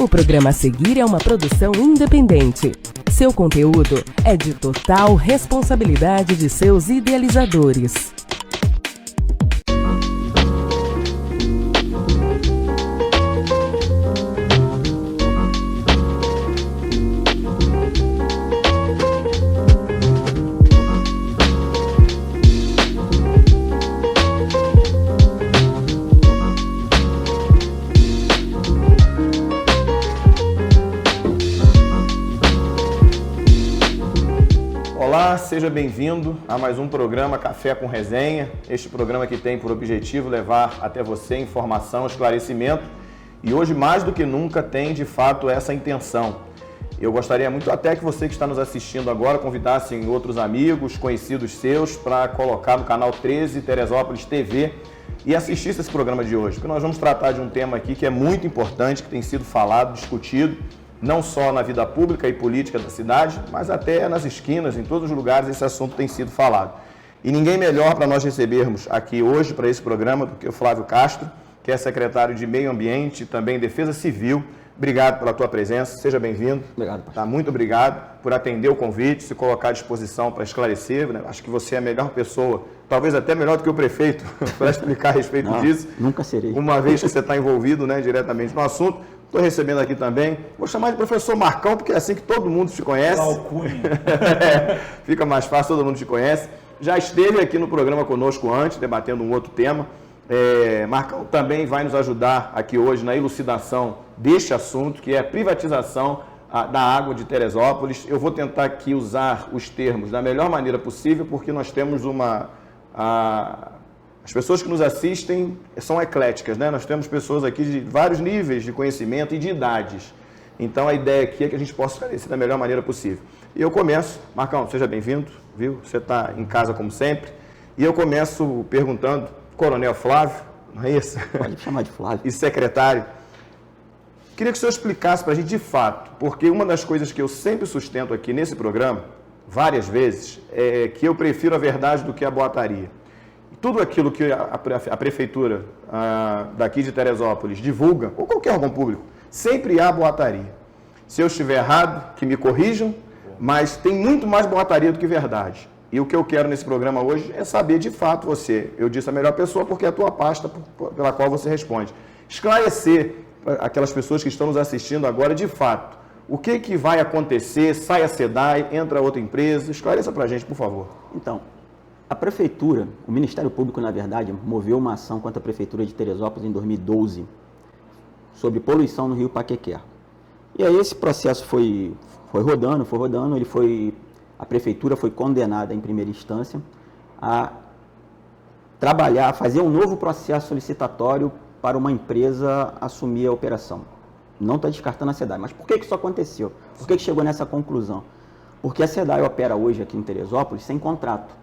O programa a seguir é uma produção independente. Seu conteúdo é de total responsabilidade de seus idealizadores. Olá, seja bem-vindo a mais um programa Café com Resenha. Este programa que tem por objetivo levar até você informação, esclarecimento e hoje mais do que nunca tem de fato essa intenção. Eu gostaria muito até que você que está nos assistindo agora convidasse outros amigos, conhecidos seus para colocar no canal 13 Teresópolis TV e assistisse esse programa de hoje, porque nós vamos tratar de um tema aqui que é muito importante, que tem sido falado, discutido, não só na vida pública e política da cidade, mas até nas esquinas, em todos os lugares esse assunto tem sido falado. E ninguém melhor para nós recebermos aqui hoje para esse programa do que o Flávio Castro, que é secretário de Meio Ambiente e também Defesa Civil. Obrigado pela tua presença, seja bem-vindo. Obrigado, pastor. Muito obrigado por atender o convite, se colocar à disposição para esclarecer, né? Acho que você é a melhor pessoa, talvez até melhor do que o prefeito, para explicar a respeito disso. Nunca serei. Uma vez que você está envolvido, né, diretamente no assunto. Estou recebendo aqui também, vou chamar de professor Marcão, porque é assim que todo mundo te conhece. Fica mais fácil, todo mundo te conhece. Já esteve aqui no programa conosco antes, debatendo um outro tema. Marcão também vai nos ajudar aqui hoje na elucidação deste assunto, que é a privatização da água de Teresópolis. Eu vou tentar aqui usar os termos da melhor maneira possível, porque nós temos as pessoas que nos assistem são ecléticas, né? Nós temos pessoas aqui de vários níveis de conhecimento e de idades. Então, a ideia aqui é que a gente possa esclarecer da melhor maneira possível. E eu começo, Marcão, seja bem-vindo, viu? Você está em casa como sempre. E eu começo perguntando, Coronel Flávio, não é isso? Pode me chamar de Flávio. E secretário, queria que o senhor explicasse para a gente de fato, porque uma das coisas que eu sempre sustento aqui nesse programa, várias vezes, é que eu prefiro a verdade do que a boataria. Tudo aquilo que a prefeitura daqui de Teresópolis divulga, ou qualquer órgão público, sempre há boataria. Se eu estiver errado, que me corrijam, mas tem muito mais boataria do que verdade. E o que eu quero nesse programa hoje é saber de fato você. Eu disse a melhor pessoa porque é a tua pasta pela qual você responde. Esclarecer para aquelas pessoas que estão nos assistindo agora de fato. O que vai acontecer? Sai a SEDAI, entra outra empresa. Esclareça para a gente, por favor. Então, a Prefeitura, o Ministério Público, na verdade, moveu uma ação contra a Prefeitura de Teresópolis em 2012 sobre poluição no Rio Paquequer. E aí esse processo foi rodando, a Prefeitura foi condenada em primeira instância a trabalhar, a fazer um novo processo solicitatório para uma empresa assumir a operação. Não está descartando a SEDAI, mas por que isso aconteceu? Por que chegou nessa conclusão? Porque a SEDAI opera hoje aqui em Teresópolis sem contrato.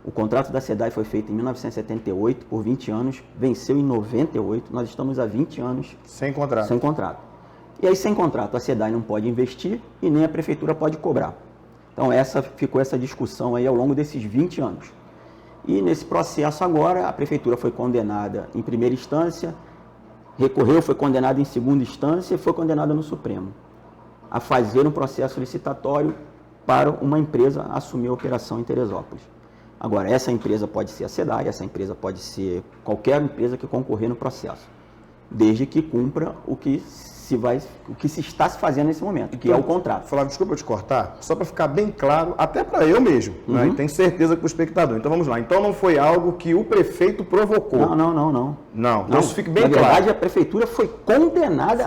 O contrato da SEDAI foi feito em 1978, por 20 anos, venceu em 98, nós estamos há 20 anos sem contrato. Sem contrato. E aí, sem contrato, a SEDAI não pode investir e nem a Prefeitura pode cobrar. Então, ficou essa discussão aí ao longo desses 20 anos. E nesse processo agora, a Prefeitura foi condenada em primeira instância, recorreu, foi condenada em segunda instância e foi condenada no Supremo a fazer um processo licitatório para uma empresa assumir a operação em Teresópolis. Agora, essa empresa pode ser a SEDAI, essa empresa pode ser qualquer empresa que concorrer no processo, desde que cumpra o que se está se fazendo nesse momento, que é o contrato. Flávio, desculpa eu te cortar, só para ficar bem claro, até para eu mesmo, né? E tenho certeza que para o espectador. Então vamos lá, então não foi algo que o prefeito provocou. Não. Então isso fique bem claro. Na verdade, a Prefeitura foi condenada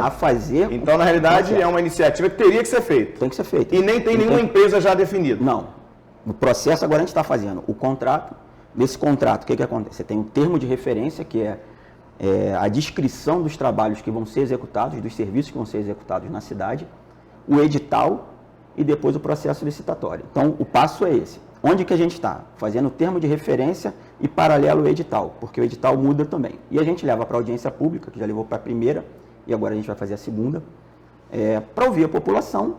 a fazer... Então, na realidade, é uma iniciativa que teria que ser feita. Tem que ser feita. E nem tem nenhuma empresa já definida. Não. No processo, agora a gente está fazendo o contrato. Nesse contrato, o que acontece? Você tem um termo de referência, que é a descrição dos trabalhos que vão ser executados, dos serviços que vão ser executados na cidade, o edital e depois o processo licitatório. Então, o passo é esse. Onde que a gente está? Fazendo o termo de referência e paralelo o edital, porque o edital muda também. E a gente leva para a audiência pública, que já levou para a primeira, e agora a gente vai fazer a segunda, para ouvir a população,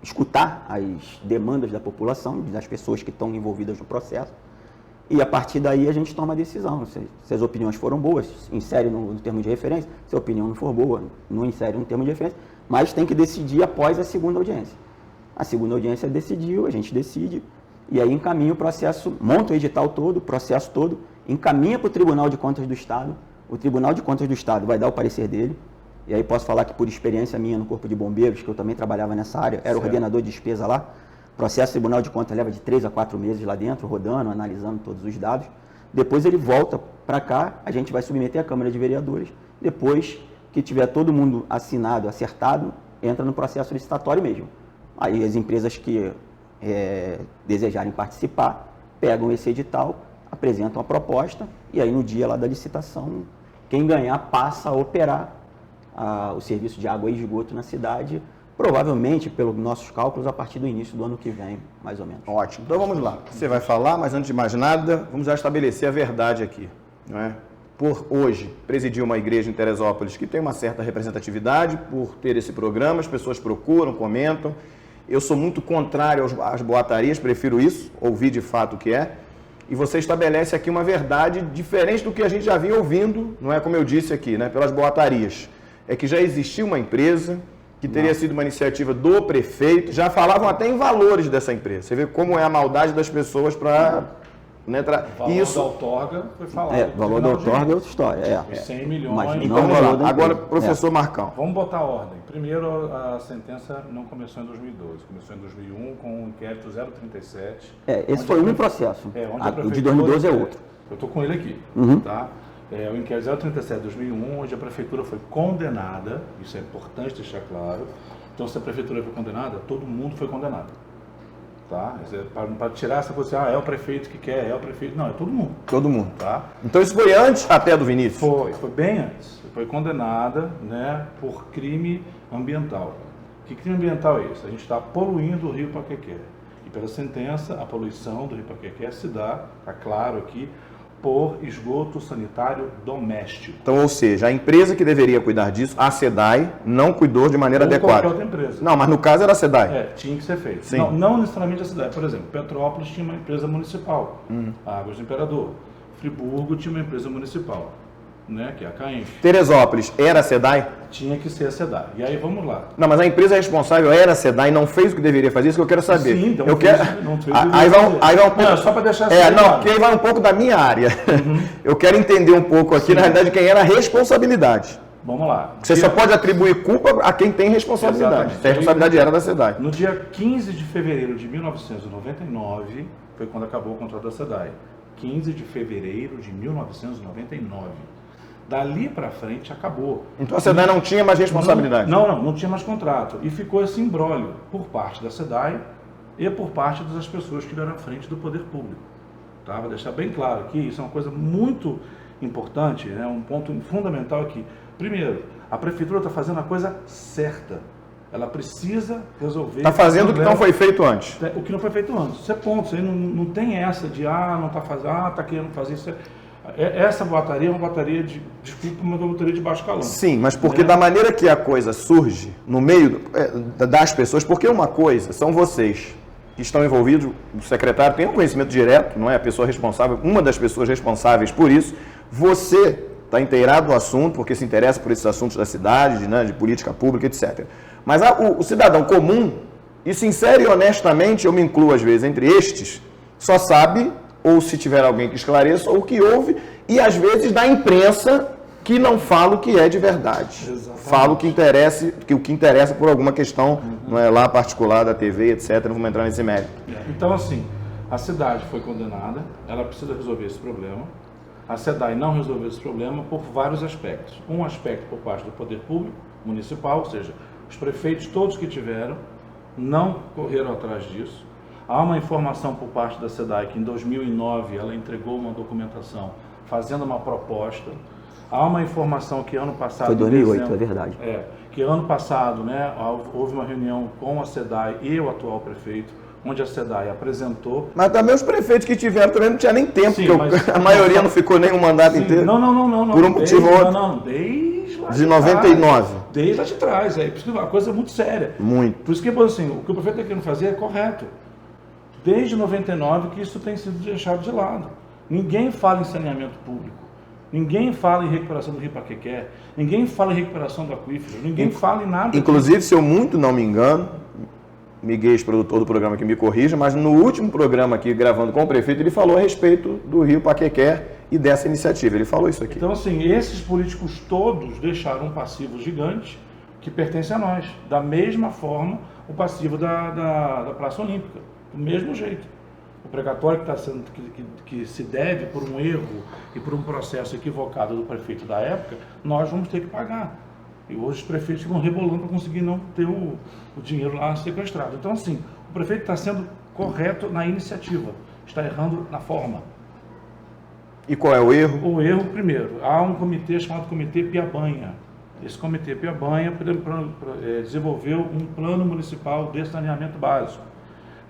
escutar as demandas da população, das pessoas que estão envolvidas no processo, e a partir daí a gente toma a decisão. Se as opiniões foram boas, insere no termo de referência. Se a opinião não for boa, não insere no termo de referência, mas tem que decidir após a segunda audiência. A segunda audiência decidiu, a gente decide, e aí encaminha o processo, monta o edital todo, o processo todo, encaminha para o Tribunal de Contas do Estado. O Tribunal de Contas do Estado vai dar o parecer dele, e aí posso falar que por experiência minha no Corpo de Bombeiros, que eu também trabalhava nessa área, era o ordenador de despesa lá. O processo Tribunal de Contas leva de 3 a 4 meses lá dentro, rodando, analisando todos os dados. Depois ele volta para cá, a gente vai submeter à Câmara de Vereadores. Depois que tiver todo mundo assinado, acertado, entra no processo licitatório mesmo. Aí as empresas que desejarem participar, pegam esse edital, apresentam a proposta, e aí no dia lá da licitação, quem ganhar passa a operar o serviço de água e esgoto na cidade, provavelmente, pelos nossos cálculos, a partir do início do ano que vem, mais ou menos. Ótimo. Então vamos lá. Você vai falar, mas antes de mais nada, vamos já estabelecer a verdade aqui, não é? Por hoje, presidir uma igreja em Teresópolis que tem uma certa representatividade, por ter esse programa, as pessoas procuram, comentam. Eu sou muito contrário às boatarias, prefiro isso, ouvir de fato o que é. E você estabelece aqui uma verdade diferente do que a gente já vinha ouvindo, não é como eu disse aqui, né, pelas boatarias. É que já existia uma empresa que teria sido uma iniciativa do prefeito, já falavam até em valores dessa empresa. Você vê como é a maldade das pessoas para... Né, o valor da outorga foi falado. O valor da outorga é outra história. Os 100 milhões. Mas então vamos lá. Agora, professor Marcão. Vamos botar a ordem. Primeiro, a sentença não começou em 2012, começou em 2001 com o inquérito 037. Esse foi um processo. O de 2012 é outro. Eu estou com ele aqui. Tá? O inquérito 037 de 2001, onde a prefeitura foi condenada, isso é importante deixar claro. Então, se a prefeitura foi condenada, todo mundo foi condenado. Tá? Para tirar essa posição, é o prefeito que quer, é o prefeito. Não, é todo mundo. Todo mundo. Tá? Então isso foi antes até do Vinícius? Foi bem antes. Foi condenada, né, por crime ambiental. Que crime ambiental é esse? A gente está poluindo o rio Paquequé. E pela sentença, a poluição do rio Paquequé se dá, está claro aqui, por esgoto sanitário doméstico. Então, ou seja, a empresa que deveria cuidar disso, a SEDAI, não cuidou de maneira adequada. Qualquer outra empresa. Não, mas no caso era a SEDAI. Tinha que ser feito. Sim. Não necessariamente a SEDAI. Por exemplo, Petrópolis tinha uma empresa municipal, a Águas do Imperador. Friburgo tinha uma empresa municipal, né, que é a CAENF. Teresópolis era a SEDAI? Tinha que ser a SEDAI. E aí vamos lá. Não, mas a empresa responsável era a SEDAI e não fez o que deveria fazer, isso que eu quero saber. Sim, então eu fez, quero... não fez aí vai um pouco... Não, só para deixar porque aí vai um pouco da minha área. Eu quero entender um pouco aqui, na realidade, quem era a responsabilidade. Vamos lá. Você só pode atribuir culpa a quem tem responsabilidade. A responsabilidade era da SEDAI. No dia 15 de fevereiro de 1999, foi quando acabou o contrato da SEDAI. 15 de fevereiro de 1999. Dali para frente acabou. Então a SEDAI não tinha mais responsabilidade? Não tinha mais contrato. E ficou esse imbróglio por parte da SEDAI e por parte das pessoas que eram à frente do poder público. Tá? Vou deixar bem claro aqui, isso é uma coisa muito importante, né? Um ponto fundamental aqui. Primeiro, a prefeitura está fazendo a coisa certa. Ela precisa resolver... Está fazendo o que não foi feito antes. O que não foi feito antes. Isso é ponto. Isso aí não tem essa de, não está fazendo, está querendo fazer isso. Essa boataria é uma boataria uma boataria de baixo calão. Sim, mas porque da maneira que a coisa surge no meio das pessoas, porque uma coisa são vocês que estão envolvidos, o secretário tem um conhecimento direto, não é a pessoa responsável, uma das pessoas responsáveis por isso, você está inteirado do assunto, porque se interessa por esses assuntos da cidade, né, de política pública, etc. Mas o cidadão comum, e sincero e honestamente, eu me incluo às vezes entre estes, só sabe, ou se tiver alguém que esclareça, ou que ouve, e às vezes da imprensa que não fala o que é de verdade. Exatamente. Fala o que interessa por alguma questão não é, lá particular da TV, etc. Não vamos entrar nesse mérito. Então, assim, a cidade foi condenada, ela precisa resolver esse problema. A SEDAI não resolveu esse problema por vários aspectos. Um aspecto por parte do poder público municipal, ou seja, os prefeitos todos que tiveram não correram atrás disso. Há uma informação por parte da SEDAI que em 2009 ela entregou uma documentação fazendo uma proposta. Há uma informação que ano passado... Foi 2008, é verdade. Que ano passado, né, houve uma reunião com a SEDAI e o atual prefeito, onde a SEDAI apresentou... Mas também os prefeitos que tiveram também não tinha nem tempo, porque a maioria não ficou nem um mandato inteiro. Não. Por um motivo ou outro. Desde lá de 99. Desde lá de trás. Por isso que a coisa é muito séria. Muito. Por isso que, assim, o que o prefeito está querendo fazer é correto. Desde 99 que isso tem sido deixado de lado. Ninguém fala em saneamento público. Ninguém fala em recuperação do Rio Paquequé. Ninguém fala em recuperação do aquífero. Ninguém fala em nada. Inclusive, se eu muito não me engano, Miguel, produtor do programa, que me corrija, mas no último programa aqui, gravando com o prefeito, ele falou a respeito do Rio Paquequé e dessa iniciativa. Ele falou isso aqui. Então, assim, esses políticos todos deixaram um passivo gigante que pertence a nós. Da mesma forma, o passivo da Praça Olímpica. Do mesmo jeito. O precatório que, que se deve por um erro e por um processo equivocado do prefeito da época, nós vamos ter que pagar. E hoje os prefeitos ficam rebolando para conseguir não ter o dinheiro lá sequestrado. Então, assim, o prefeito está sendo correto na iniciativa, está errando na forma. E qual é o erro? O erro, primeiro, há um comitê chamado Comitê Piabanha. Esse Comitê Piabanha desenvolveu um plano municipal de saneamento básico.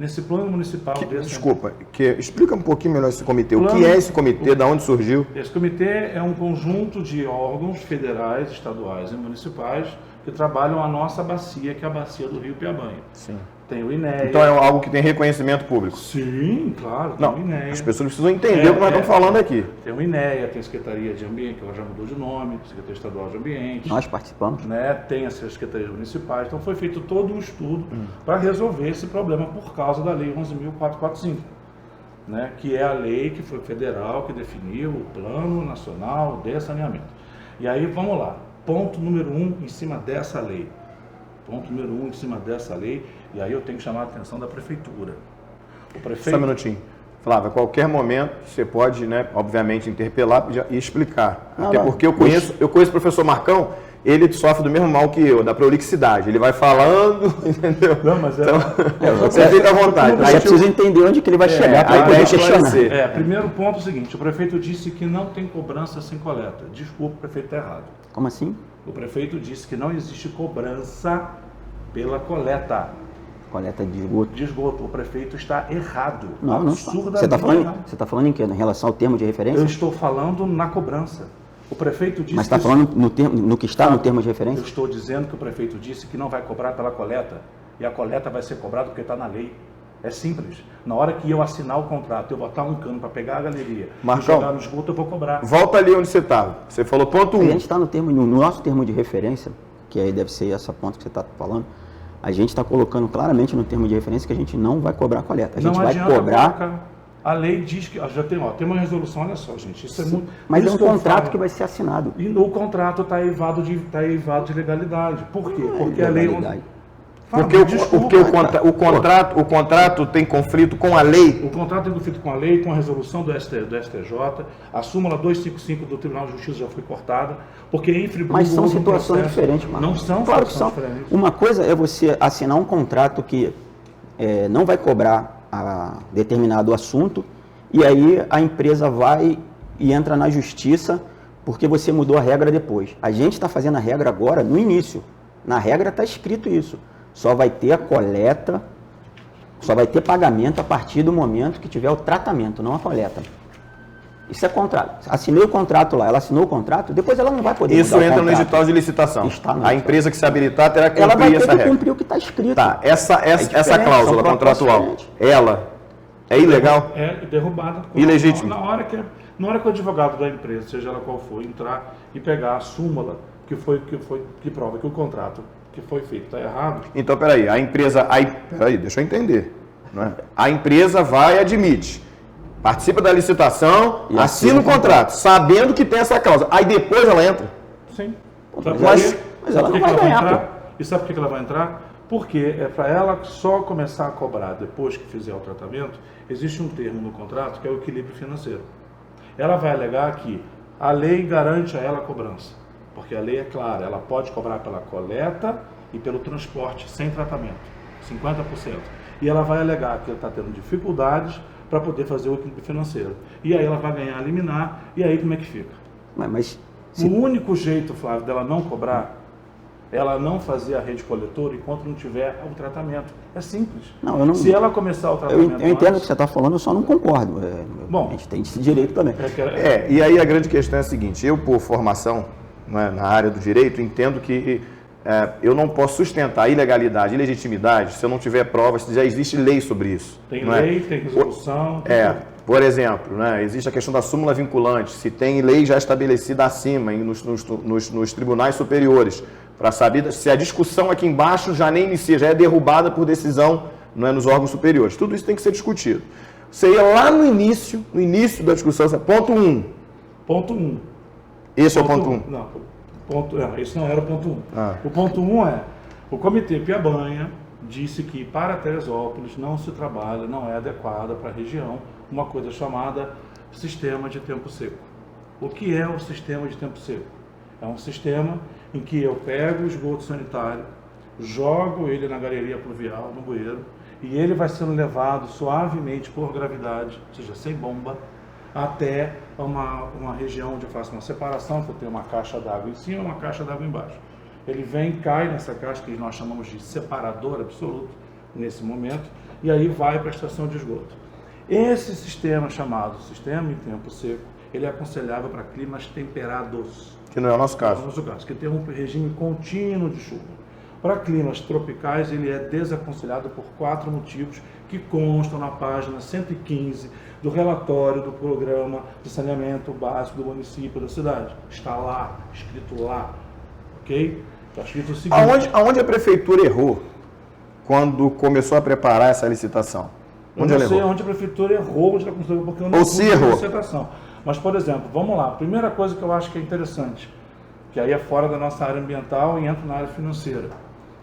Nesse plano municipal... Desculpa, explica um pouquinho melhor esse comitê. O que é esse comitê? De onde surgiu? Esse comitê é um conjunto de órgãos federais, estaduais e municipais que trabalham a nossa bacia, que é a bacia do Rio Piabanha. Sim. Tem o INEA. Então é algo que tem reconhecimento público? Sim, claro, tem o INEA. As pessoas precisam entender o que nós estamos falando aqui. Tem o INEA, tem a Secretaria de Ambiente, que ela já mudou de nome, Secretaria Estadual de Ambiente. Nós participamos. Né? Tem as secretarias municipais. Então foi feito todo um estudo para resolver esse problema por causa da Lei 11.445, né? Que é a lei que foi federal, que definiu o Plano Nacional de Saneamento. E aí, vamos lá. Ponto número 1 em cima dessa lei. Ponto número 1 em cima dessa lei, e aí eu tenho que chamar a atenção da prefeitura. O prefeito... Só um minutinho. Flávio, a qualquer momento você pode, né, obviamente, interpelar e explicar. Até porque eu conheço o professor Marcão, ele sofre do mesmo mal que eu, da prolixidade. Ele vai falando, entendeu? Não, mas então, você fica à vontade. Aí é preciso entender onde que ele vai chegar para poder questionar. Primeiro ponto é o seguinte, o prefeito disse que não tem cobrança sem coleta. Desculpa, o prefeito está errado. Como assim? O prefeito disse que não existe cobrança pela coleta. Coleta de esgoto. De esgoto. O prefeito está errado. Não, não está. Você está falando em quê? Em relação ao termo de referência? Eu estou falando na cobrança. O prefeito disse... Mas está falando no que está no termo de referência? Eu estou dizendo que o prefeito disse que não vai cobrar pela coleta. E a coleta vai ser cobrada porque está na lei. É simples. Na hora que eu assinar o contrato, eu botar um cano para pegar a galeria Marcão, e jogar no esgoto, eu vou cobrar. Volta ali onde você estava. Você falou ponto 1. A gente está no nosso termo de referência, que aí deve ser essa ponto que você está falando, a gente está colocando claramente no termo de referência que a gente não vai cobrar coleta. A gente vai cobrar... Colocar. A lei diz que... Já tem uma resolução, olha só, gente. Isso é muito... Mas é um contrato que vai ser assinado. E no contrato está eivado de legalidade. Por quê? Porque a lei... Porque o contrato tem conflito com a lei? O contrato tem conflito com a lei, com a resolução do STJ, a súmula 255 do Tribunal de Justiça já foi cortada, porque em Friburgo... Mas são situações diferentes, Marcos. Não são claro situações diferentes. Uma coisa é você assinar um contrato que não vai cobrar a determinado assunto, e aí a empresa vai e entra na justiça porque você mudou a regra depois. A gente está fazendo a regra agora no início. Na regra está escrito isso. Só vai ter a coleta, só vai ter pagamento a partir do momento que tiver o tratamento, não a coleta. Isso é contrato. Assinei o contrato lá, ela assinou o contrato, depois ela não vai poder Isso mudar entra no edital de licitação. A empresa que se habilitar terá que cumprir essa regra. Ela vai ter que cumprir o que está escrito. Tá, essa cláusula contratual, ela é ilegal? É derrubada. Ilegítima. Na hora que o advogado da empresa, seja ela qual for, entrar e pegar a súmula que prova que o contrato que foi feito está errado. Então, peraí, deixa eu entender. Não é? A empresa vai e admite, participa da licitação, assina o contrato, sabendo que tem essa cláusula. Aí depois ela entra? Sim. Mas ela não vai ganhar. E sabe por que ela vai entrar? Porque é para ela só começar a cobrar depois que fizer o tratamento, existe um termo no contrato que é o equilíbrio financeiro. Ela vai alegar que a lei garante a ela a cobrança. Porque a lei é clara, ela pode cobrar pela coleta e pelo transporte sem tratamento, 50%. E ela vai alegar que ela está tendo dificuldades para poder fazer o equilíbrio financeiro. E aí ela vai ganhar a liminar, e aí como é que fica? O único jeito, Flávio, dela não cobrar, ela não fazer a rede coletora enquanto não tiver o tratamento. É simples. Se ela começar o tratamento eu entendo o que você está falando, eu só não concordo. Bom, a gente tem esse direito também. E aí a grande questão é a seguinte, eu por formação, na área do direito, entendo que eu não posso sustentar ilegalidade, ilegitimidade, se eu não tiver provas, se já existe lei sobre isso. Tem lei, tem resolução. Por exemplo, né, existe a questão da súmula vinculante, se tem lei já estabelecida acima, nos tribunais superiores, para saber se a discussão aqui embaixo já nem inicia, já é derrubada por decisão, não é, nos órgãos superiores. Tudo isso tem que ser discutido. Você ia lá no início da discussão, ponto 1. Ponto 1. Esse é o ponto 1? Não, esse não era o ponto 1. O ponto 1 é, o Comitê Piabanha disse que para Teresópolis não se trabalha, não é adequada para a região, uma coisa chamada sistema de tempo seco. O que é o sistema de tempo seco? É um sistema em que eu pego o esgoto sanitário, jogo ele na galeria pluvial, no bueiro, e ele vai sendo levado suavemente por gravidade, ou seja, sem bomba, até uma região onde eu faço uma separação, que eu tenho uma caixa d'água em cima e uma caixa d'água embaixo. Ele vem, cai nessa caixa, que nós chamamos de separador absoluto, nesse momento, e aí vai para a estação de esgoto. Esse sistema, chamado sistema em tempo seco, ele é aconselhável para climas temperados. Que não é o nosso caso. Não é o nosso caso, que tem um regime contínuo de chuva. Para climas tropicais, ele é desaconselhado por 4 motivos que constam na página 115 do relatório do Programa de Saneamento Básico do município da cidade. Está lá, escrito lá, ok? Está escrito o seguinte... Aonde a prefeitura errou quando começou a preparar essa licitação? Onde eu não sei onde a prefeitura errou, porque eu não sei a licitação. Mas, por exemplo, vamos lá. Primeira coisa que eu acho que é interessante, que aí é fora da nossa área ambiental e entra na área financeira.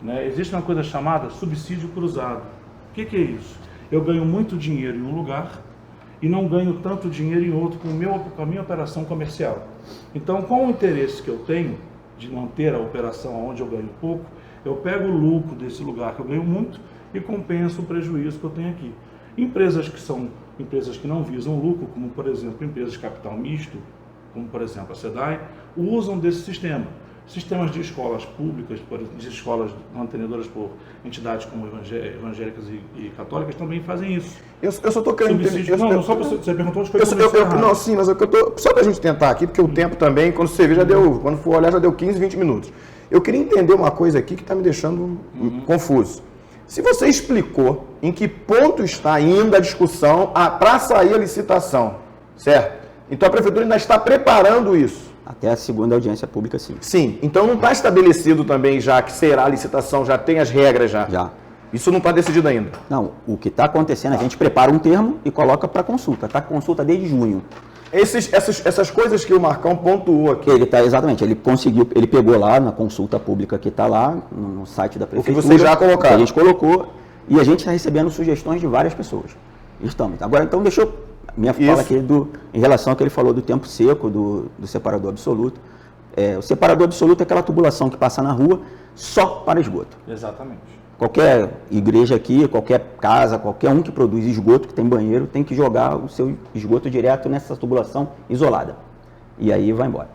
Né? Existe uma coisa chamada subsídio cruzado. O que é isso? Eu ganho muito dinheiro em um lugar e não ganho tanto dinheiro em outro com a minha operação comercial. Então, com o interesse que eu tenho de manter a operação onde eu ganho pouco, eu pego o lucro desse lugar que eu ganho muito e compenso o prejuízo que eu tenho aqui. Empresas que são empresas que não visam lucro, como por exemplo empresas de capital misto, como por exemplo a SEDAI, usam desse sistema. Sistemas de escolas públicas, de escolas mantenedoras por entidades como evangélicas e católicas também fazem isso. Eu só estou querendo entender... Só você perguntou onde foi Não, sim, mas só para a gente tentar aqui, porque o tempo também, quando você vê, quando for olhar, já deu 15, 20 minutos. Eu queria entender uma coisa aqui que está me deixando confuso. Se você explicou em que ponto está ainda a discussão para sair a licitação, certo? Então a prefeitura ainda está preparando isso. Até a segunda audiência pública, sim. Sim, então não está estabelecido também já que será a licitação, já tem as regras já? Já. Isso não está decidido ainda? Não, o que está acontecendo, a gente prepara um termo e coloca para consulta. Está consulta desde junho. Essas coisas que o Marcão pontuou aqui. Exatamente, ele pegou lá na consulta pública que está lá, no site da prefeitura. O que vocês já colocaram. A gente colocou e a gente está recebendo sugestões de várias pessoas. Estamos. Agora, então, deixa eu... Minha fala aqui em relação ao que ele falou do tempo seco, do separador absoluto. O separador absoluto é aquela tubulação que passa na rua só para esgoto. Exatamente. Qualquer igreja aqui, qualquer casa, qualquer um que produz esgoto, que tem banheiro, tem que jogar o seu esgoto direto nessa tubulação isolada. E aí vai embora.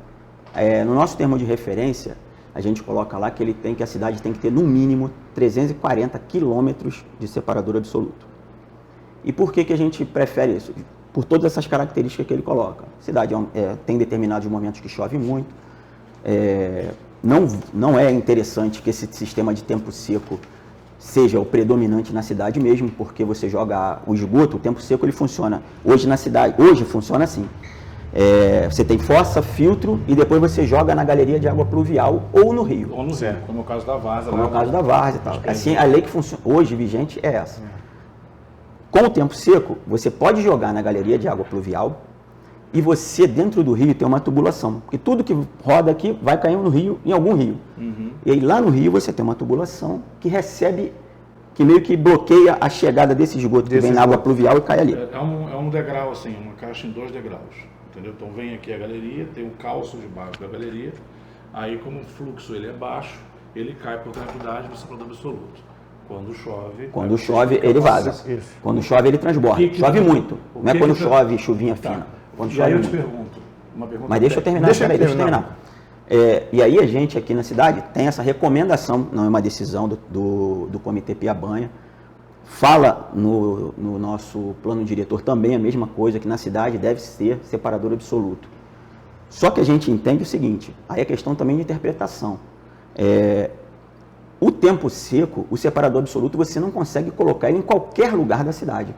No nosso termo de referência, a gente coloca lá que a cidade tem que ter no mínimo 340 quilômetros de separador absoluto. E por que a gente prefere isso? Por todas essas características que ele coloca. A cidade tem determinados momentos que chove muito. Não é interessante que esse sistema de tempo seco seja o predominante na cidade mesmo, porque você joga o esgoto, o tempo seco ele funciona. Hoje na cidade, funciona assim. Você tem fossa, filtro e depois você joga na galeria de água pluvial ou no rio. Ou no rio, como é o caso da Várzea. Como é o caso da Várzea e tal. Assim, a lei que funciona hoje vigente é essa. Com o tempo seco, você pode jogar na galeria de água pluvial e você, dentro do rio, tem uma tubulação. Porque tudo que roda aqui vai cair no rio, em algum rio. E aí lá no rio você tem uma tubulação que recebe, que meio que bloqueia a chegada desse esgoto que vem na água pluvial e cai ali. É um degrau assim, uma caixa em 2 degraus. Entendeu? Então vem aqui a galeria, tem um calço debaixo da galeria, aí como o fluxo ele é baixo, ele cai por gravidade no separador absoluto. Quando chove, ele vaza. Quando chove, ele transborda. Chove muito. Não é quando chove chuvinha fina. Quando chove aí eu muito. te pergunto uma pergunta. Mas deixa eu terminar. Deixa eu terminar. E aí a gente aqui na cidade tem essa recomendação, não é uma decisão do Comitê Piabanha. Fala no nosso plano diretor também a mesma coisa, que na cidade deve ser separador absoluto. Só que a gente entende o seguinte, aí é questão também de interpretação. O tempo seco, o separador absoluto, você não consegue colocar ele em qualquer lugar da cidade.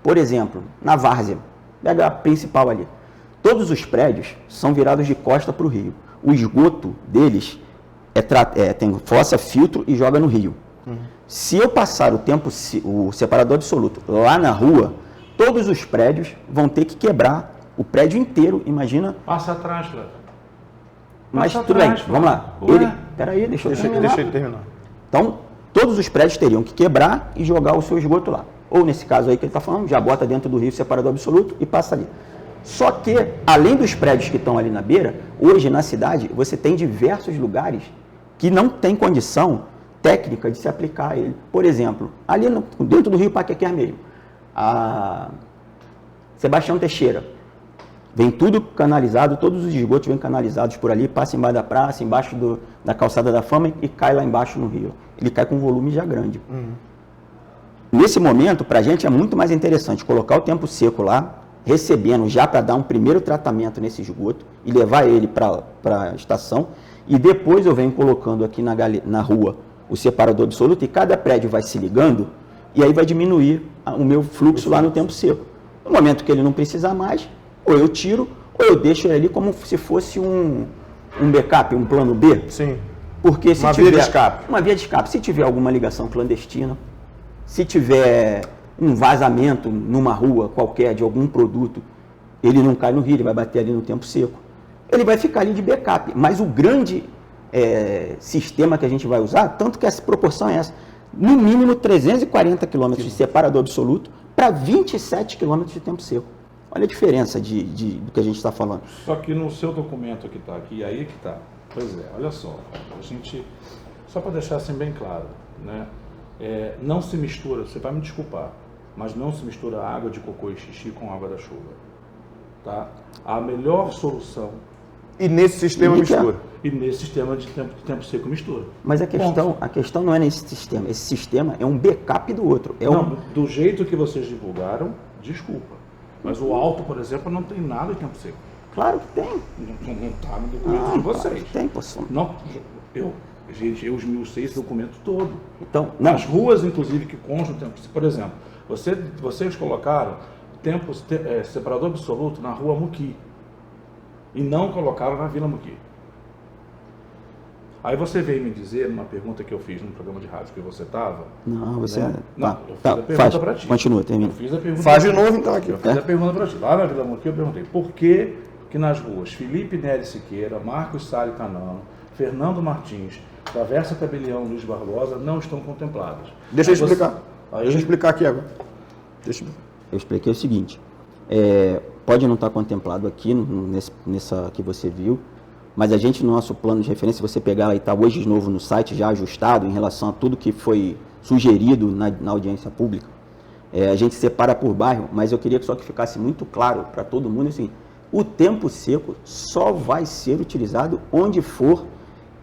Por exemplo, na várzea, pega a principal ali. Todos os prédios são virados de costa para o rio. O esgoto deles tem fossa, filtro e joga no rio. Se eu passar o separador absoluto lá na rua, todos os prédios vão ter que quebrar o prédio inteiro, imagina. Passa atrás, Flávio. Mas tudo bem, vamos lá. Peraí, deixa ele terminar. Então, todos os prédios teriam que quebrar e jogar o seu esgoto lá. Ou nesse caso aí que ele está falando, já bota dentro do rio separador absoluto e passa ali. Só que, além dos prédios que estão ali na beira, hoje na cidade você tem diversos lugares que não tem condição técnica de se aplicar a ele. Por exemplo, ali dentro do rio Paquequer mesmo, a Sebastião Teixeira, vem tudo canalizado, todos os esgotos vêm canalizados por ali, passa embaixo da praça, embaixo da calçada da Fama e cai lá embaixo no rio. Ele cai com um volume já grande. Nesse momento, para a gente é muito mais interessante colocar o tempo seco lá, recebendo já para dar um primeiro tratamento nesse esgoto e levar ele para a estação, e depois eu venho colocando aqui na rua o separador absoluto e cada prédio vai se ligando e aí vai diminuir o meu fluxo lá no tempo seco. No momento que ele não precisar mais, ou eu tiro, ou eu deixo ele ali como se fosse um backup, um plano B. Sim. Porque se Uma tiver, via de escape. Uma via de escape. Se tiver alguma ligação clandestina, se tiver um vazamento numa rua qualquer de algum produto, ele não cai no rio, ele vai bater ali no tempo seco. Ele vai ficar ali de backup. Mas o grande sistema que a gente vai usar, tanto que essa proporção é essa, no mínimo 340 km de separador absoluto para 27 km de tempo seco. Olha a diferença do que a gente está falando. Só que no seu documento que está aqui, aí que está. Pois é, olha só, a gente, só para deixar assim bem claro, né? Não se mistura, você vai me desculpar, mas não se mistura água de cocô e xixi com água da chuva. Tá? A melhor solução... E nesse sistema mistura. E nesse sistema de tempo seco mistura. Mas a questão não é nesse sistema. Esse sistema é um backup do outro. Do jeito que vocês divulgaram, desculpa. Mas o alto, por exemplo, não tem nada de tempo seco. Claro que tem. Não está no documento de vocês. Claro que tem, posso. Não, eu esmiucei esse documento todo. Então, nas ruas, inclusive, que constam o tempo. Por exemplo, vocês colocaram separador absoluto na rua Muqui e não colocaram na Vila Muqui. Aí você veio me dizer, numa pergunta que eu fiz no programa de rádio que você estava... Não, você... Né? Não, eu fiz a pergunta para ti. Continua, termina. Faz de novo, então, aqui. Eu fiz a pergunta para ti. Lá na Vila Muqui eu perguntei, por que nas ruas Felipe Nery Siqueira, Marcos Salles Canano, Fernando Martins, Travessa Tabelião, Luiz Barbosa não estão contempladas? Deixa eu explicar. Deixa eu explicar aqui agora. Eu expliquei o seguinte, pode não estar contemplado aqui, nessa que você viu, mas a gente, no nosso plano de referência, se você pegar e está hoje de novo no site, já ajustado em relação a tudo que foi sugerido na audiência pública, a gente separa por bairro, mas eu queria só que ficasse muito claro para todo mundo, assim, o tempo seco só vai ser utilizado onde for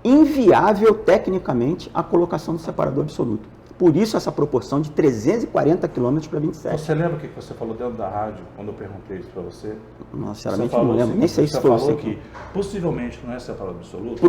inviável tecnicamente a colocação do separador absoluto. Por isso essa proporção de 340 km para 27. Você lembra o que você falou dentro da rádio, quando eu perguntei isso para você? Não, sinceramente não lembro, nem sei se foi você. Você falou que possivelmente não é separador absoluto?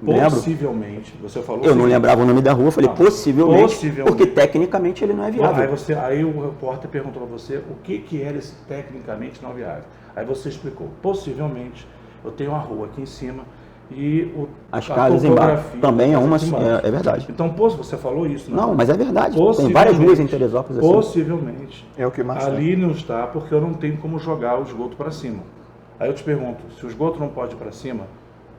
Possivelmente, você falou... Eu não lembrava o nome da rua, eu falei possivelmente, porque tecnicamente ele não é viável. Aí o repórter perguntou para você o que era esse tecnicamente não viável. Aí você explicou, possivelmente eu tenho uma rua aqui em cima e as casas embaixo também é verdade. Então, você falou isso, né? Não, mas é verdade. Tem várias ruas em Teresópolis assim. Possivelmente. É o que mais ali não está, porque eu não tenho como jogar o esgoto para cima. Aí eu te pergunto, se o esgoto não pode ir para cima,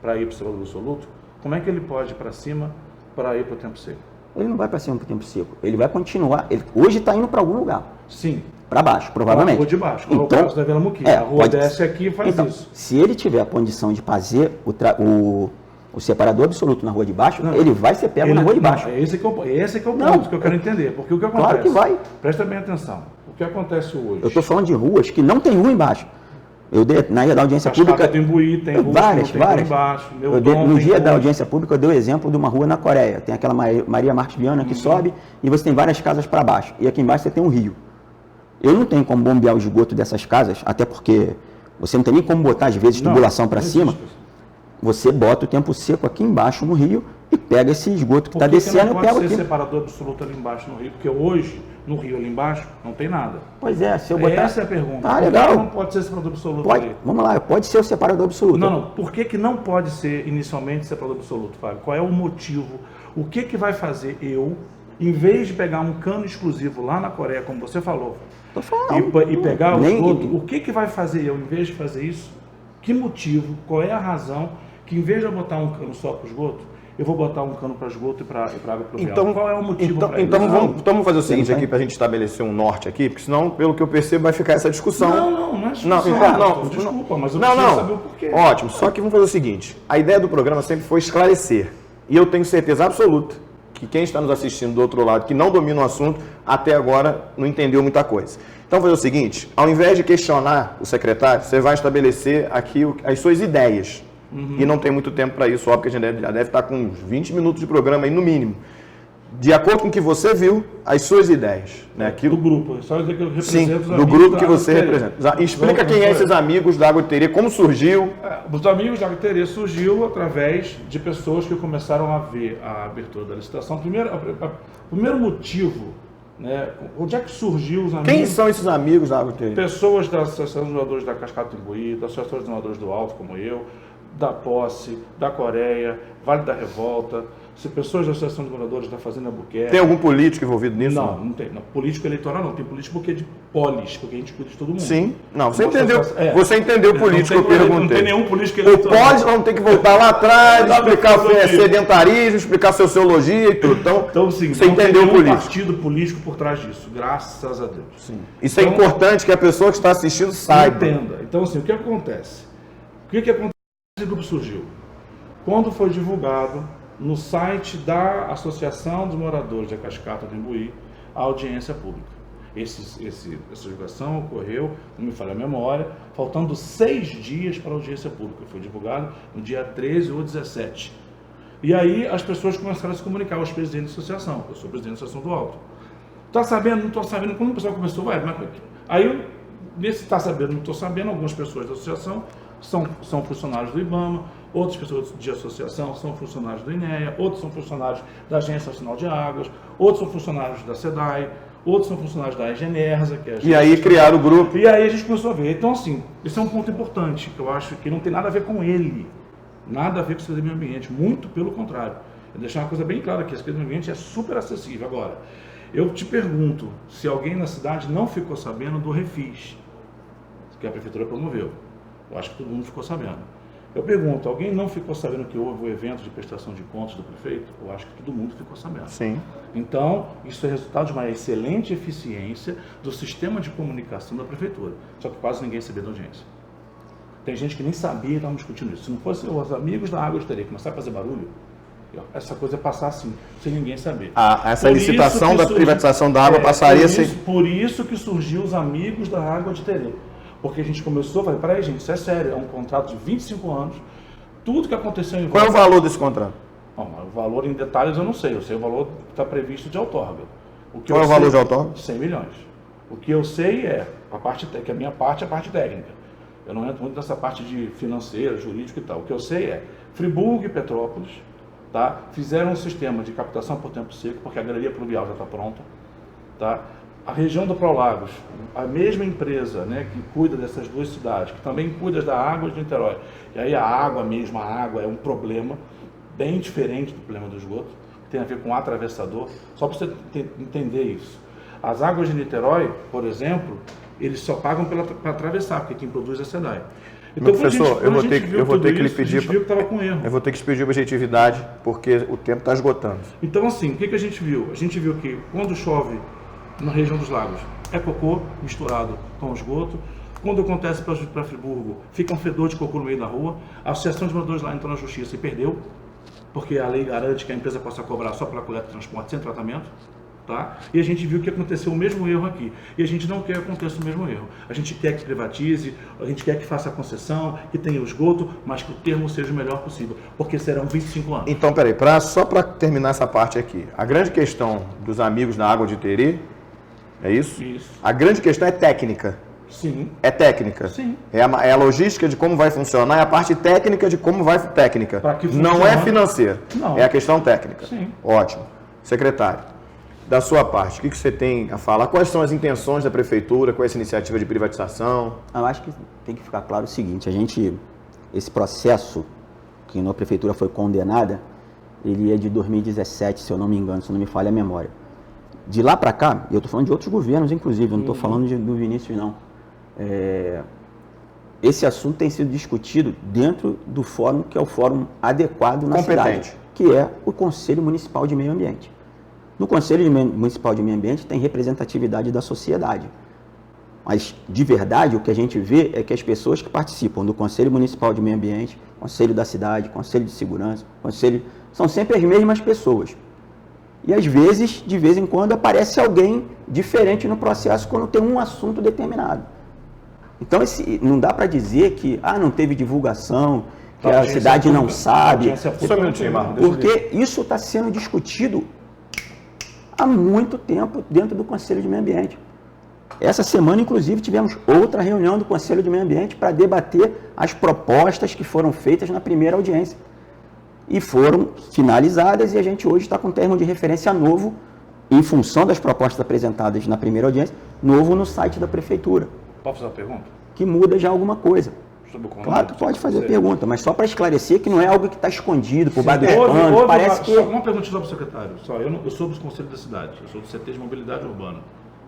para ir para o separador absoluto, como é que ele pode ir para cima para ir para o tempo seco? Ele não vai para cima para o tempo seco. Ele vai continuar. Hoje está indo para algum lugar. Sim. Para baixo, provavelmente. Rua de baixo, como então, o caso da Vila Muqui. A rua desce aqui e faz isso. Se ele tiver a condição de fazer o separador absoluto na rua de baixo, ele vai ser pego na rua de baixo. Esse que é o ponto que eu quero entender. Porque o que acontece? Claro que vai. Presta bem atenção. O que acontece hoje? Eu estou falando de ruas que não tem rua embaixo. Na da audiência pública... Tem Imbuí, tem ruas várias. Embaixo. No dia da audiência pública, eu dei o exemplo de uma rua na Coreia. Tem aquela Maria Marques Viana que sobe e você tem várias casas para baixo. E aqui embaixo você tem um rio. Eu não tenho como bombear o esgoto dessas casas, até porque você não tem nem como botar, às vezes, tubulação para cima. Você bota o tempo seco aqui embaixo no rio e pega esse esgoto que está Por que descendo, não eu pego pode ser aqui. separador absoluto ali embaixo no rio? Porque hoje, no rio ali embaixo, não tem nada. Pois é, se eu botar... Essa é a pergunta. Ah, Por que legal. não pode ser separador absoluto Pode, ali? vamos lá, pode ser o separador absoluto. Não. Por que não pode ser inicialmente separador absoluto, Fábio? Qual é o motivo? O que vai fazer eu, em vez de pegar um cano exclusivo lá na Coreia, como você falou, Tô falando. e pegar o Nem- esgoto, o que vai fazer eu, em vez de fazer isso? Que motivo? Qual é a razão que, em vez de eu botar um cano só para o esgoto, eu vou botar um cano para esgoto e para água pluvial? Então, Qual é o motivo para isso? Então vamos fazer o seguinte aqui para a gente estabelecer um norte aqui, porque senão, pelo que eu percebo, vai ficar essa discussão. Não é discussão. Desculpa, mas eu preciso saber o porquê. Ótimo, só que vamos fazer o seguinte, a ideia do programa sempre foi esclarecer, e eu tenho certeza absoluta que quem está nos assistindo do outro lado, que não domina o assunto, até agora não entendeu muita coisa. Então, vamos fazer o seguinte, ao invés de questionar o secretário, você vai estabelecer aqui as suas ideias. E não tem muito tempo para isso, óbvio que a gente já deve estar com uns 20 minutos de programa aí no mínimo. De acordo com o que você viu, as suas ideias. Né? Aquilo... Do grupo, só dizer que eu represento Sim, os do amigos grupo da que Água você de Terê. representa. Explica quem é esses amigos da Água de Terê, como surgiu. Os amigos da Água de Terê surgiu através de pessoas que começaram a ver a abertura da licitação. O primeiro motivo, né, onde é que surgiu os amigos? Quem são esses amigos da Água de Terê? Pessoas da Associação dos Moradores da Cascata do Imbuí, da Associação dos Moradores do Alto, como eu, da Posse, da Coreia, Vale da Revolta, pessoas da Associação dos Moradores da Fazenda Albuquerque. Tem algum político envolvido nisso? Não tem. Não. Político eleitoral não. Tem político porque é de polis, porque a gente cuida de todo mundo. Sim. Não, você Nossa, entendeu. é. Você entendeu o político que eu perguntei. Não tem nenhum político O eleitoral. polis vamos ter que voltar lá atrás, Dá explicar pra o que é fazer. sedentarismo, explicar sociologia e tudo. Então, sim, você não tem entendeu o nenhum político. partido político por trás disso, graças a Deus. Sim. Isso é Então, importante que a pessoa que está assistindo saiba. Entenda. Então, assim, o que acontece? O que acontece? Esse grupo surgiu quando foi divulgado no site da Associação dos Moradores da Cascata do Imbuí a audiência pública. Essa divulgação ocorreu, não me falha a memória, faltando 6 dias para a audiência pública. Foi divulgado no dia 13 ou 17. E aí as pessoas começaram a se comunicar aos presidentes da associação. Eu sou presidente da Associação do Alto. Está sabendo? Não estou sabendo. Quando o pessoal começou, aí, nesse está sabendo, não estou sabendo, algumas pessoas da associação são funcionários do IBAMA, outras pessoas de associação são funcionários do INEA, outros são funcionários da Agência Nacional de Águas, outros são funcionários da SEDAI, outros são funcionários da Egenerza, que é a E aí criaram o grupo. E aí a gente começou a ver. Então, assim, esse é um ponto importante, que eu acho que não tem nada a ver com ele, nada a ver com o Secretaria do Meio Ambiente, muito pelo contrário. Eu deixar uma coisa bem clara aqui, a Secretaria do Meio Ambiente é super acessível. Agora, eu te pergunto se alguém na cidade não ficou sabendo do Refis, que a Prefeitura promoveu. Eu acho que todo mundo ficou sabendo. Eu pergunto, alguém não ficou sabendo que houve o evento de prestação de contas do prefeito? Eu acho que todo mundo ficou sabendo. Sim. Então, isso é resultado de uma excelente eficiência do sistema de comunicação da Prefeitura. Só que quase ninguém sabia da audiência. Tem gente que nem sabia e estava discutindo isso. Se não fosse os amigos da Água de Terê começar a fazer barulho, essa coisa ia passar assim, sem ninguém saber. Essa licitação da privatização da água passaria sem... Por isso que surgiu os amigos da Água de Terê. Porque a gente começou a falar, peraí gente, isso é sério, é um contrato de 25 anos, tudo que aconteceu em Qual é o valor desse contrato? Bom, o valor em detalhes eu não sei o valor que está previsto de outorga. Qual é o valor de outorga? 100 milhões. O que eu sei é, que a minha parte é a parte técnica. Eu não entro muito nessa parte de financeira, jurídica e tal. O que eu sei é, Friburgo e Petrópolis, tá, fizeram um sistema de captação por tempo seco, porque a galeria pluvial já está pronta, tá? A região do Prolagos, a mesma empresa, né, que cuida dessas duas cidades, que também cuida da água de Niterói. E aí a água é um problema bem diferente do problema do esgoto, que tem a ver com atravessador. Só para você entender isso. As águas de Niterói, por exemplo, eles só pagam para atravessar, porque quem produz é a SEDAI. Então, professor, eu vou ter que lhe pedir... A gente viu que estava com erro. Eu vou ter que te pedir objetividade, porque o tempo está esgotando. Então, assim, o que a gente viu? A gente viu que quando chove na região dos lagos, é cocô misturado com esgoto. Quando acontece para Friburgo, fica um fedor de cocô no meio da rua. A Associação de Moradores lá entrou na justiça e perdeu, porque a lei garante que a empresa possa cobrar só pela coleta e transporte sem tratamento. Tá? E a gente viu que aconteceu o mesmo erro aqui. E a gente não quer que aconteça o mesmo erro. A gente quer que privatize, a gente quer que faça a concessão, que tenha o esgoto, mas que o termo seja o melhor possível, porque serão 25 anos. Então, peraí, só para terminar essa parte aqui. A grande questão dos amigos da Água de Terê, é isso? Isso. A grande questão é técnica. Sim. É técnica? Sim. É a logística de como vai funcionar, é a parte técnica de como vai técnica. Não é financeira. Não. É a questão técnica. Sim. Ótimo. Secretário, da sua parte, o que você tem a falar? Quais são as intenções da Prefeitura com essa iniciativa de privatização? Eu acho que tem que ficar claro o seguinte, esse processo que na Prefeitura foi condenada, ele é de 2017, se eu não me engano, se não me falha a memória. De lá para cá, eu estou falando de outros governos, inclusive, eu não estou falando do Vinícius, não. Esse assunto tem sido discutido dentro do fórum, que é o fórum adequado na cidade, que é o Conselho Municipal de Meio Ambiente. No Conselho Municipal de Meio Ambiente tem representatividade da sociedade. Mas, de verdade, o que a gente vê é que as pessoas que participam do Conselho Municipal de Meio Ambiente, Conselho da Cidade, Conselho de Segurança, são sempre as mesmas pessoas. E, às vezes, de vez em quando, aparece alguém diferente no processo quando tem um assunto determinado. Então, não dá para dizer que não teve divulgação, que a cidade não sabe, Só um minutinho, Marlon. porque isso está sendo discutido há muito tempo dentro do Conselho de Meio Ambiente. Essa semana, inclusive, tivemos outra reunião do Conselho de Meio Ambiente para debater as propostas que foram feitas na primeira audiência. E foram finalizadas e a gente hoje está com um termo de referência novo, em função das propostas apresentadas na primeira audiência, novo no site da Prefeitura. Posso fazer uma pergunta? Que muda já alguma coisa. Claro que pode fazer pergunta, mas só para esclarecer que não é algo que está escondido por baixo dos panos. Parece que... Uma pergunta só para o secretário. Eu sou do Conselho da Cidade, eu sou do CT de Mobilidade Urbana.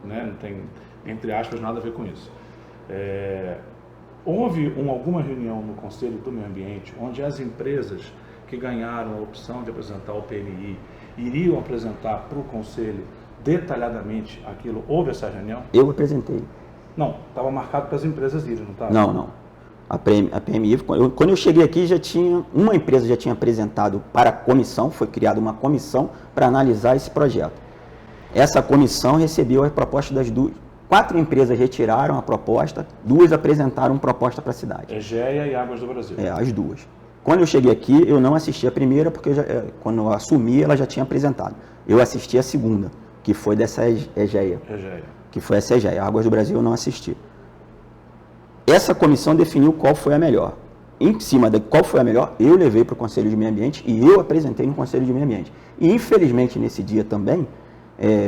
Né? Não tem, entre aspas, nada a ver com isso. Houve alguma reunião no Conselho do Meio Ambiente onde as empresas que ganharam a opção de apresentar o PMI iriam apresentar para o Conselho detalhadamente aquilo? Houve essa reunião? Eu apresentei. Não, estava marcado para as empresas irem, não estava? Não. A PMI, quando eu cheguei aqui, uma empresa já tinha apresentado para a comissão, foi criada uma comissão para analisar esse projeto. Essa comissão recebeu a proposta das 4 empresas retiraram a proposta, 2 apresentaram proposta para a cidade. EGEA e Águas do Brasil. As 2. Quando eu cheguei aqui, eu não assisti a primeira, porque quando eu assumi, ela já tinha apresentado. Eu assisti a segunda, que foi dessa EGEA. Que foi essa EGEA. Águas do Brasil eu não assisti. Essa comissão definiu qual foi a melhor. Em cima de qual foi a melhor, eu levei para o Conselho de Meio Ambiente e eu apresentei no Conselho de Meio Ambiente. E, infelizmente, nesse dia também,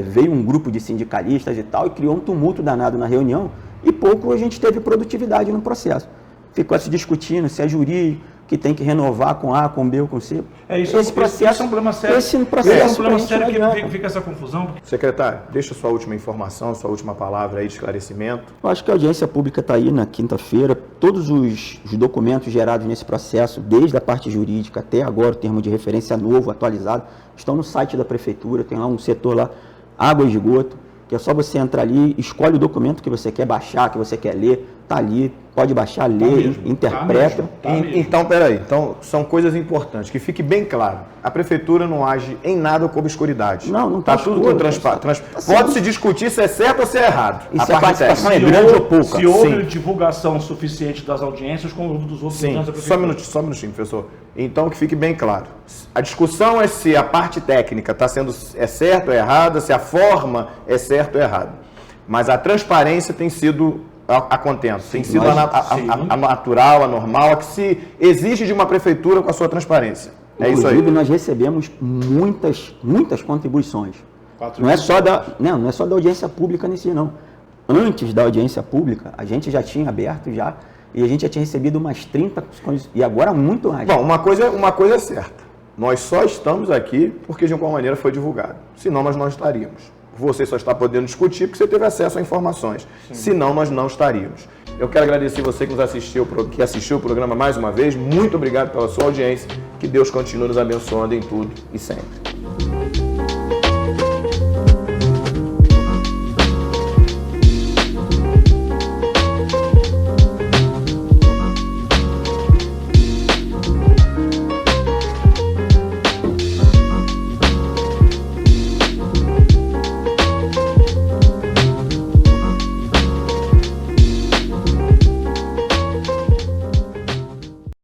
veio um grupo de sindicalistas e tal e criou um tumulto danado na reunião e pouco a gente teve produtividade no processo. Ficou se discutindo se é jurídico, que tem que renovar com A, com B ou com C. Esse processo é um problema sério. Esse processo é um problema sério que fica essa confusão. Secretário, deixa sua última informação, sua última palavra aí de esclarecimento. Eu acho que a audiência pública está aí na quinta-feira. Todos os documentos gerados nesse processo, desde a parte jurídica até agora, o termo de referência novo, atualizado, estão no site da Prefeitura. Tem lá um setor lá, água e esgoto, que é só você entrar ali, escolhe o documento que você quer baixar, que você quer ler, está ali, pode baixar, ler, interpreta. Então, peraí, então são coisas importantes, que fique bem claro, a Prefeitura não age em nada com obscuridade. Não está tudo com transparência. Pode-se discutir se é certo ou se é errado. E se a participação é grande ou pouca. Se houve divulgação suficiente das audiências, como houve dos outros da Prefeitura. Só um minutinho, professor. Então, que fique bem claro. A discussão é se a parte técnica é certa ou errada, se a forma é certa ou errada. Mas a transparência tem sido a contento, tem sido a natural, a normal, a que se exige de uma prefeitura com a sua transparência. É isso aí. Inclusive, nós recebemos muitas contribuições. Não é só da audiência pública nesse, não. Antes da audiência pública, a gente já tinha aberto e a gente já tinha recebido umas 30, e agora muito mais. Bom, uma coisa é certa. Nós só estamos aqui porque de alguma maneira foi divulgado. Senão nós não estaríamos. Você só está podendo discutir porque você teve acesso a informações. Senão nós não estaríamos. Eu quero agradecer você que assistiu o programa mais uma vez. Muito obrigado pela sua audiência. Que Deus continue nos abençoando em tudo e sempre.